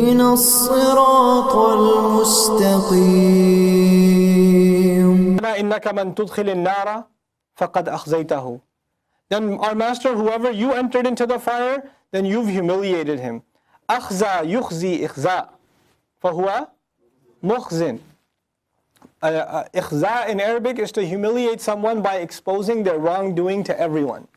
اهدنا الصراط المستقيم. إنك من تدخل النار فقد أخزيته. Then our master, whoever you entered into the fire, then you've humiliated him. أخزى يخزي إخزاء فهو مخزن. إخزاء in Arabic is to humiliate someone by exposing their wrongdoing to everyone.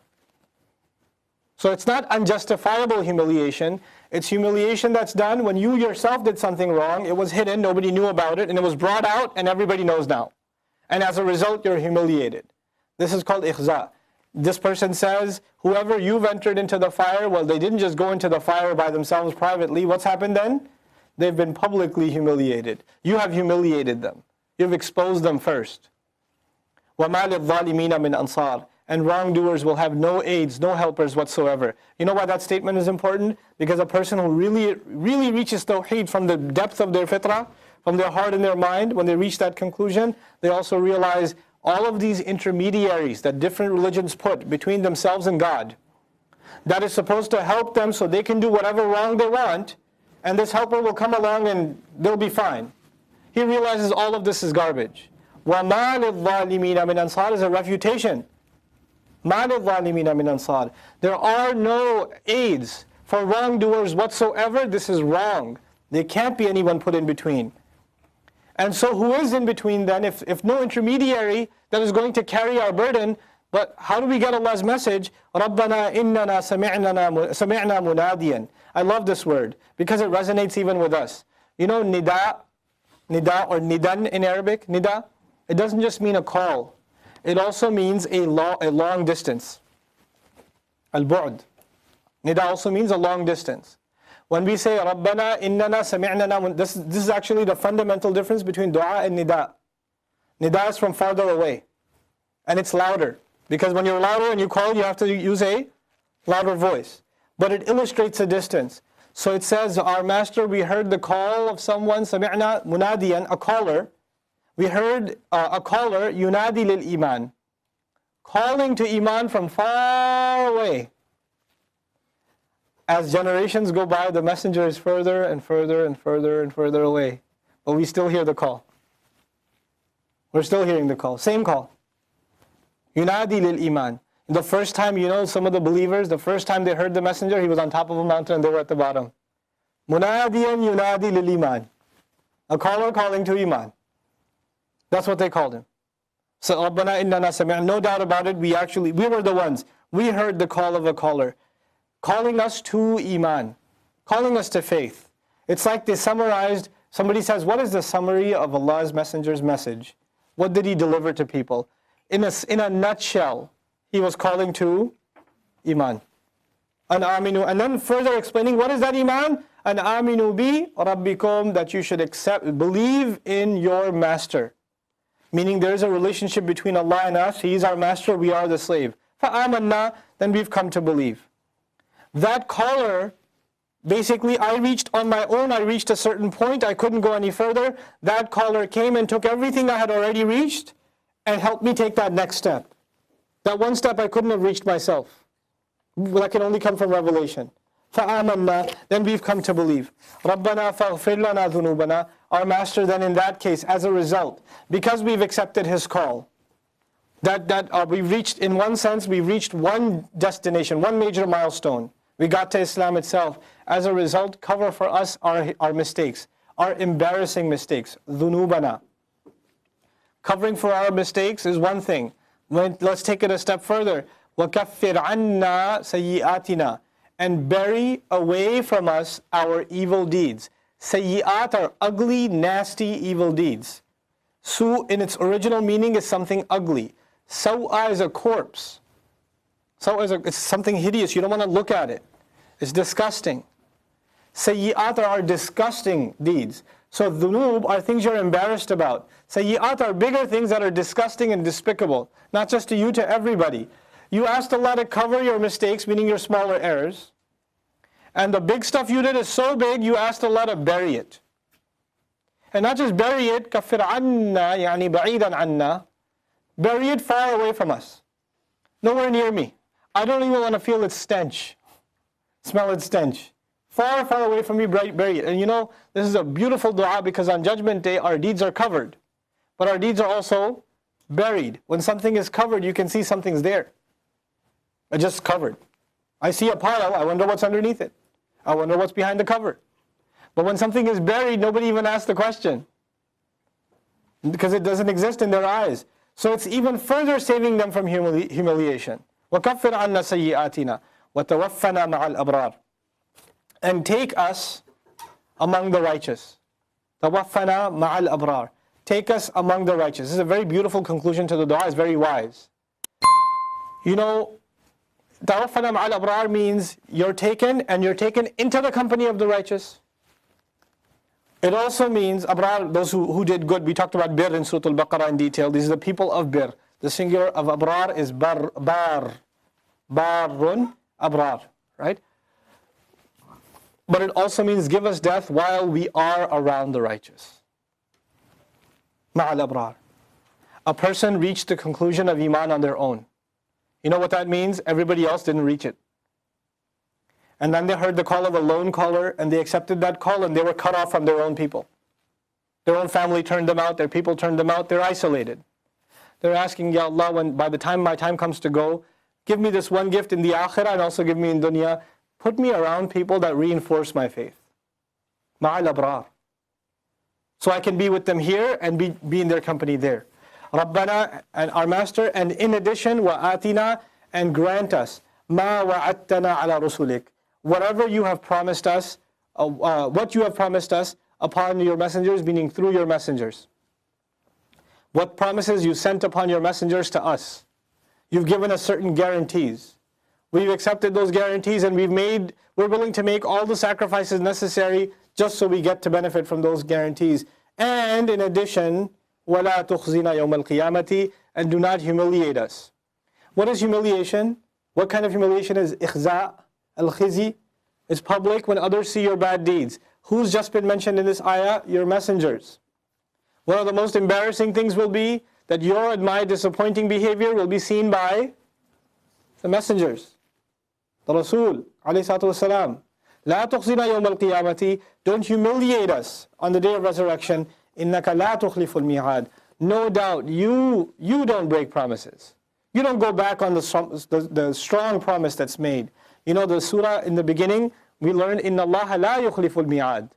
So it's not unjustifiable humiliation. It's humiliation that's done when you yourself did something wrong. It was hidden, nobody knew about it, and it was brought out and everybody knows now. And as a result, you're humiliated. This is called ikhza. This person says, whoever you've entered into the fire, well, they didn't just go into the fire by themselves privately. What's happened then? They've been publicly humiliated. You have humiliated them. You've exposed them first. وَمَا لِلظَّالِمِينَ مِنْ أَنصَارٍ. And wrongdoers will have no aids, no helpers whatsoever. You know why that statement is important? Because a person who really reaches tawheed from the depth of their fitrah, from their heart and their mind, when they reach that conclusion, they also realize all of these intermediaries that different religions put between themselves and God, that is supposed to help them so they can do whatever wrong they want, and this helper will come along and they'll be fine. He realizes all of this is garbage. وَمَا لِلظَّالِمِينَ مِنْ أَنصَارٍ is a refutation. مَا لِلظَّالِمِينَ مِنْ أَنصَارٍ. There are no aids for wrongdoers whatsoever. This is wrong. There can't be anyone put in between. And so who is in between then? If no intermediary that is going to carry our burden, but how do we get Allah's message? رَبَّنَا إِنَّنَا سَمِعْنَا مُنَادِيًا. I love this word because it resonates even with us. You know nida or nidan in Arabic, nida? It doesn't just mean a call. It also means a long distance. Al-bu'd. Nida also means a long distance. When we say Rabbana innana sami'nana, this is actually the fundamental difference between dua and nida. Nida is from farther away. And it's louder. Because when you're louder and you call, you have to use a louder voice. But it illustrates a distance. So it says, our master, we heard the call of someone, sami'na munadiyan, a caller. We heard a caller, yunadi lil iman, calling to iman from far away. As generations go by, the messenger is further and further and further and further away. But we still hear the call. We're still hearing the call. Same call. Yunadi lil iman. The first time, you know, some of the believers, the first time they heard the messenger, he was on top of a mountain and they were at the bottom. Munadiyan yunadi lil iman. A caller calling to iman. That's what they called him. So, Rabbana innana sami'na. No doubt about it, we were the ones. We heard the call of a caller, calling us to iman, calling us to faith. It's like they summarized, somebody says, what is the summary of Allah's messenger's message? What did he deliver to people? In a nutshell, he was calling to iman. An aminu. And then further explaining, what is that iman? An aminu bi rabbikum, that you should believe in your master. Meaning there is a relationship between Allah and us. He is our master, we are the slave. فَآمَنَّا, then we've come to believe. That caller, basically I reached on my own, I reached a certain point, I couldn't go any further. That caller came and took everything I had already reached and helped me take that next step. That one step I couldn't have reached myself. That can only come from revelation. فَآمَنَّا, then we've come to believe. رَبَّنَا فَاغْفِرْ لَنَا ذُنُوبَنَا. Our master then in that case, as a result, because we've accepted his call, we've reached, in one sense, we've reached one destination, one major milestone. We got to Islam itself. As a result, cover for us our mistakes, our embarrassing mistakes. ذُنُوبَنَا. Covering for our mistakes is one thing. Let's take it a step further. وَكَفِّرْ عَنَّا سَيِّئَاتِنَا. And bury away from us our evil deeds. Sayyi'at are ugly, nasty, evil deeds. Su in its original meaning is something ugly. Saw'a is a corpse. Saw'a it's something hideous, you don't want to look at it. It's disgusting. Sayyi'at are disgusting deeds. So dhunub are things you're embarrassed about. Sayyi'at are bigger things that are disgusting and despicable. Not just to you, to everybody. You asked Allah to cover your mistakes, meaning your smaller errors. And the big stuff you did is so big, you asked Allah to bury it. And not just bury it, كَفِّرْ عَنَّا يعني بَعِيدًا عَنَّا. Bury it far away from us. Nowhere near me. I don't even want to feel its stench. Smell its stench. Far, far away from me, bury it. And you know, this is a beautiful dua because on Judgment Day, our deeds are covered. But our deeds are also buried. When something is covered, you can see something's there. It's just covered. I see a pile, I wonder what's underneath it. I wonder what's behind the cover. But when something is buried, nobody even asks the question. Because it doesn't exist in their eyes. So it's even further saving them from humiliation. وَكَفِّرْ عَنَّا سَيِّئَاتِنَا وَتَوَفَّنَا مَعَ الْأَبْرَارِ. And take us among the righteous. Tawaffana ma'al abrar. Take us among the righteous. This is a very beautiful conclusion to the dua. It's very wise. You know, tawaffana ma'al abrar means you're taken and you're taken into the company of the righteous. It also means abrar, those who did good. We talked about bir in Surah Al-Baqarah in detail. These are the people of bir. The singular of abrar is bar. Barun abrar. Right? But it also means give us death while we are around the righteous. Ma'al abrar. A person reached the conclusion of Iman on their own. You know what that means? Everybody else didn't reach it. And then they heard the call of a lone caller and they accepted that call and they were cut off from their own people. Their own family turned them out, their people turned them out, they're isolated. They're asking, Ya Allah, when by the time my time comes to go, give me this one gift in the akhirah and also give me in dunya. Put me around people that reinforce my faith. Ma'al abrar. So I can be with them here and be in their company there. Rabbana, and our Master, and in addition, wa'atina, and grant us, ma wa'attana ala rusulik. Whatever you have promised us, what you have promised us upon your messengers, meaning through your messengers. What promises you sent upon your messengers to us. You've given us certain guarantees. We've accepted those guarantees and we're willing to make all the sacrifices necessary just so we get to benefit from those guarantees. And in addition, وَلَا تُخْزِنَا يَوْمَ الْقِيَامَةِ, and do not humiliate us. What is humiliation? What kind of humiliation is ikhza, al-khizi? It's public when others see your bad deeds. Who's just been mentioned in this ayah? Your messengers. One of the most embarrassing things will be that your and my disappointing behavior will be seen by the messengers. The Rasul, alayhi salatu wasalam. La tukhzina yawm al-qiyamati. Don't humiliate us on the day of resurrection. Innaka la tukhliful mi'ad. No doubt, you don't break promises. You don't go back on the strong promise that's made. You know the surah in the beginning, we learned, Inna Allah la yukhliful mi'ad.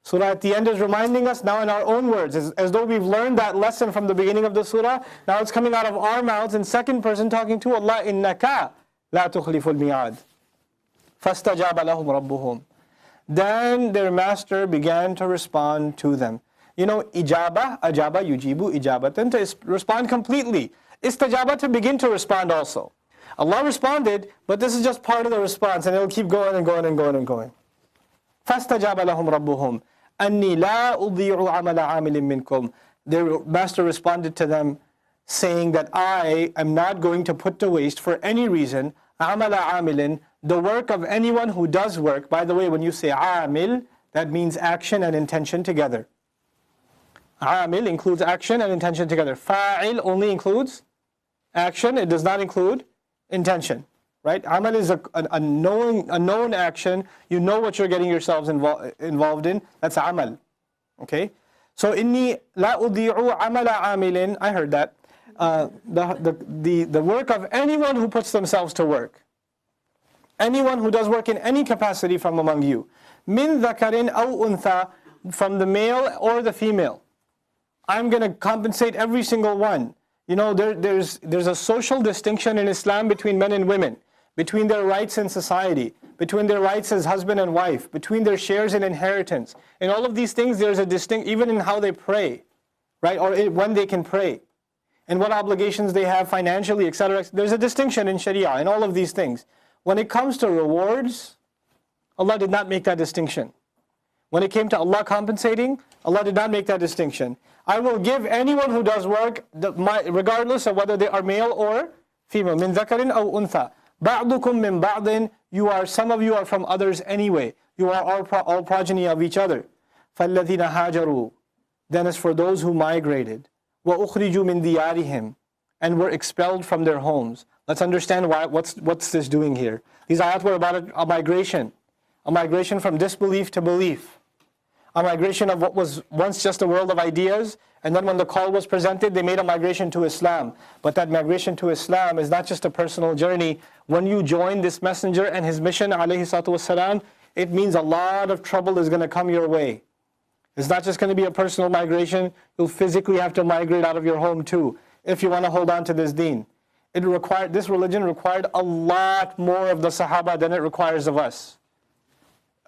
Surah at the end is reminding us now in our own words, as though we've learned that lesson from the beginning of the surah. Now it's coming out of our mouths in second person talking to Allah. Innaka la tukhliful mi'ad. فَاسْتَجَابَ لَهُمْ رَبُّهُمْ. Then their Master began to respond to them. You know, ijaba, ajaba, yujibu, ijabatan, to respond completely. Istajaba, to begin to respond also. Allah responded, but this is just part of the response, and it'll keep going and going and going and going. فَاسْتَجَابَ لَهُمْ رَبُّهُمْ أَنِّي لَا أُضِيعُ عَمَلَ عَامِلٍ مِّنْكُمْ. Their Master responded to them, saying that I am not going to put to waste for any reason عَمَلَ عَامِلٍ, the work of anyone who does work. By the way, when you say عَامِل, that means action and intention together. عَامِل includes action and intention together. فَاعِل only includes action, it does not include intention. Right? Amal is a known action. You know what you're getting yourselves involved in. That's amal. Okay? So, inni la udi'u amala amilin. I heard that. The work of anyone who puts themselves to work. Anyone who does work in any capacity from among you. Min dhakarin aw untha, from the male or the female. I'm going to compensate every single one. You know, there's a social distinction in Islam between men and women, between their rights in society, between their rights as husband and wife, between their shares in inheritance. In all of these things, there's a distinct, even in how they pray, right? Or when they can pray, and what obligations they have financially, etc. There's a distinction in Sharia in all of these things. When it comes to rewards, Allah did not make that distinction. When it came to Allah compensating, Allah did not make that distinction. I will give anyone who does work, regardless of whether they are male or female. Min dhakarin aw untha. Ba'dukum min ba'din. Some of you are from others anyway. You are all progeny of each other. فَالَّذِينَ هَاجَرُوا. Then as for those who migrated, وَأُخْرِجُوا مِنْ دِيَارِهِمْ, and were expelled from their homes. Let's understand what's this doing here. These ayat were about a migration. a migration from disbelief to belief, a migration of what was once just a world of ideas, and then when the call was presented, they made a migration to Islam. But that migration to Islam is not just a personal journey. When you join this messenger and his mission, alayhi salatu wasalam, it means a lot of trouble is going to come your way. It's not just going to be a personal migration. You'll physically have to migrate out of your home too, if you want to hold on to this deen. This religion required a lot more of the Sahaba than it requires of us.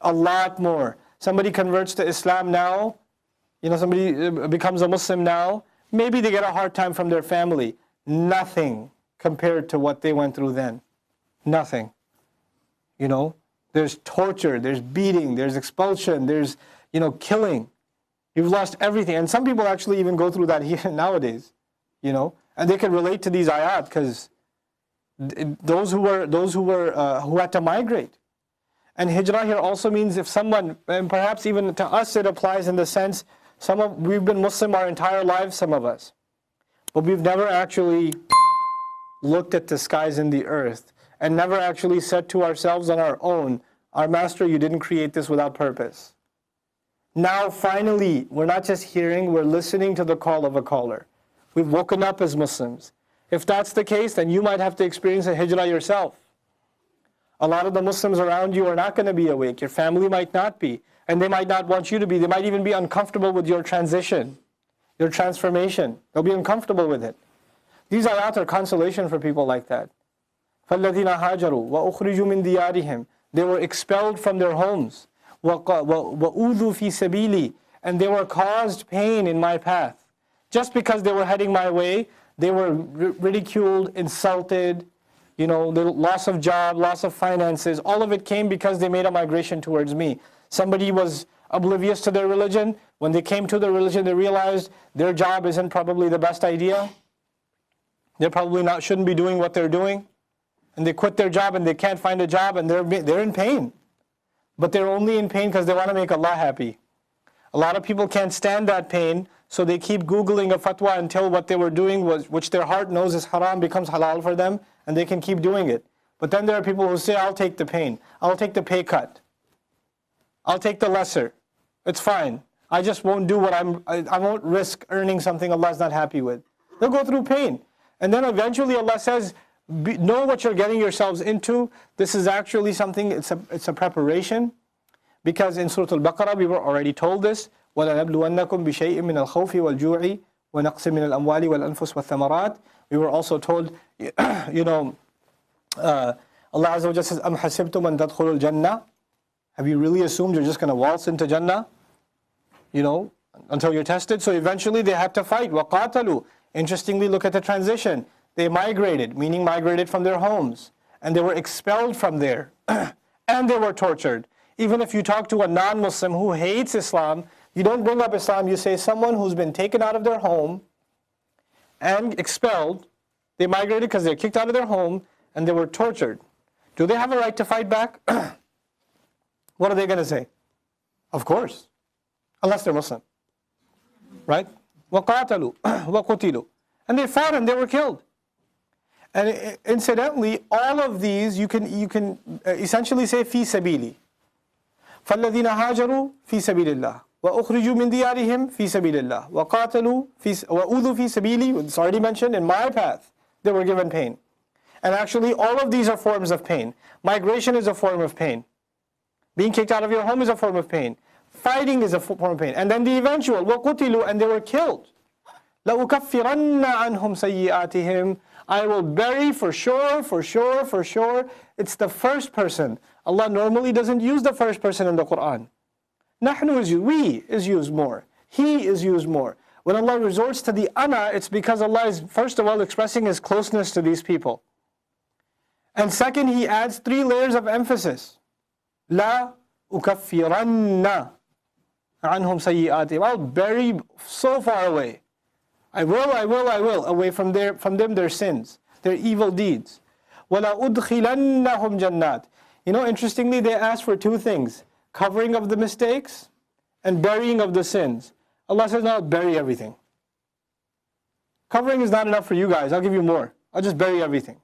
A lot more. Somebody converts to Islam now, somebody becomes a Muslim now, maybe they get a hard time from their family. Nothing compared to what they went through then. Nothing. There's torture, there's beating, there's expulsion, there's, killing. You've lost everything. And some people actually even go through that here nowadays, and they can relate to these ayat because those who had to migrate. And hijrah here also means if someone, and perhaps even to us it applies in the sense, we've been Muslim our entire lives, some of us. But we've never actually looked at the skies and the earth and never actually said to ourselves on our own, our master, you didn't create this without purpose. Now finally, we're not just hearing, we're listening to the call of a caller. We've woken up as Muslims. If that's the case, then you might have to experience a hijrah yourself. A lot of the Muslims around you are not going to be awake. Your family might not be. And they might not want you to be. They might even be uncomfortable with your transition, your transformation. They'll be uncomfortable with it. These ayat are consolation for people like that. فَالَّذِينَ هَاجَرُوا وَأُخْرِجُوا مِنْ دِيَارِهِمْ. They were expelled from their homes. وَأُوذُوا فِي سَبِيلِي. And they were caused pain in my path. Just because they were heading my way, they were ridiculed, insulted, the loss of job, loss of finances, all of it came because they made a migration towards me. Somebody was oblivious to their religion. When they came to their religion, they realized their job isn't probably the best idea. They probably shouldn't be doing what they're doing. And they quit their job and they can't find a job and they're in pain. But they're only in pain because they want to make Allah happy. A lot of people can't stand that pain, so they keep Googling a fatwa until what they were doing which their heart knows is haram, becomes halal for them, and they can keep doing it. But then there are people who say, I'll take the pain. I'll take the pay cut. I'll take the lesser. It's fine. I just won't do I won't risk earning something Allah's not happy with. They'll go through pain. And then eventually Allah says, know what you're getting yourselves into. This is actually something, it's a preparation. Because in Surah Al-Baqarah, we were already told this. وَلَنَبْلُوَنَّكُمْ بِشَيْءٍ مِّنَ الْخَوْفِ وَالْجُوعِ وَنَقْصٍ مِّنَ الْأَمْوَالِ وَالْأَنفُسِ وَالثَّمَرَاتِ. We were also told, Allah Azza wa Jalla says, أَمْ حَسِبْتُمْ أَن تَدْخُلُوا الْجَنَّةِ. Have you really assumed you're just going to waltz into Jannah? Until you're tested. So eventually they have to fight. وَقَاتَلُوا. Interestingly, look at the transition. They migrated, meaning migrated from their homes. And they were expelled from there. And they were tortured. Even if you talk to a non-Muslim who hates Islam, you don't bring up Islam, you say someone who's been taken out of their home and expelled, they migrated because they're kicked out of their home and they were tortured. Do they have a right to fight back? What are they going to say? Of course. Unless they're Muslim. Right? وَقَاتَلُوا وَقُتِلُوا. And they fought and they were killed. And incidentally, all of these you can essentially say fi sabili. فَالَّذِينَ هَاجَرُوا فِي سَبِيلِ اللَّهِ وَأُخْرِجُوا مِنْ دِيَارِهِمْ فِي سَبِيلِ اللَّهِ وَقَاتَلُوا وَأُوذُوا فِي سَبِيلِي. It's already mentioned, in my path, they were given pain. And actually, all of these are forms of pain. Migration is a form of pain. Being kicked out of your home is a form of pain. Fighting is a form of pain. And then the eventual, وَقُتِلُوا, and they were killed. لَأُكَفِّرَنَّ عَنْهُمْ سَيِّئَاتِهِمْ. I will bury for sure. It's the first person. Allah normally doesn't use the first person in the Quran. Nahnu is used, we is used more. He is used more. When Allah resorts to the ana, it's because Allah is first of all expressing His closeness to these people. And second, He adds 3 layers of emphasis. La ukaffiranna anhum sayyi'atihim. I'll bury so far away. I will, away from them their sins, their evil deeds. وَلَا أُدْخِلَنَّهُمْ جَنَّاتٍ. Interestingly, they asked for 2 things. Covering of the mistakes and burying of the sins. Allah says, no, I'll bury everything. Covering is not enough for you guys. I'll give you more. I'll just bury everything.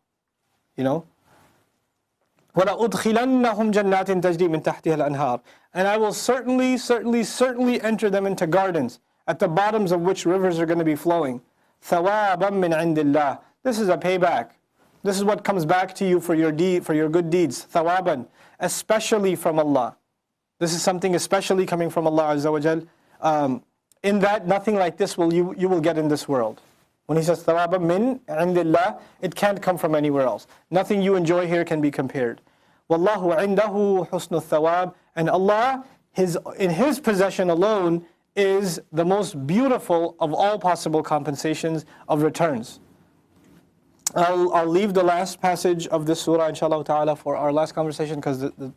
وَلَأُدْخِلَنَّهُمْ جَنَّاتٍ تَجْرِي مِنْ تَحْتِهَا الْأَنْهَارِ. And I will certainly enter them into gardens, at the bottoms of which rivers are going to be flowing. ثَوَابًا مِنْ عِنْدِ اللَّهِ. This is a payback. This is what comes back to you for your good deeds. ثَوَابًا, especially from Allah. This is something especially coming from Allah Azza wa Jal. In that, nothing like this you will get in this world. When he says ثَوَابًا مِنْ عِنْدِ اللَّهِ, it can't come from anywhere else. Nothing you enjoy here can be compared. وَاللَّهُ عِنْدَهُ حُسْنُ الثَّوَابِ. And Allah, in His possession alone, is the most beautiful of all possible compensations of returns. I'll leave the last passage of this surah, inshallah ta'ala, for our last conversation, because the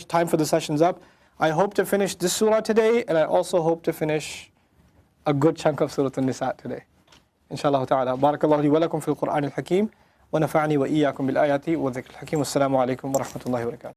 time for the session's up. I hope to finish this surah today, and I also hope to finish a good chunk of Surah An-Nisa today. Inshallah ta'ala. Barakallahu li wa lakum fil Qur'an al-Hakim, wa nafa'ani wa iyyakum bil ayati wa dhikr al-Hakim. Wassalamu alaikum wa rahmatullahi wa barakatuh.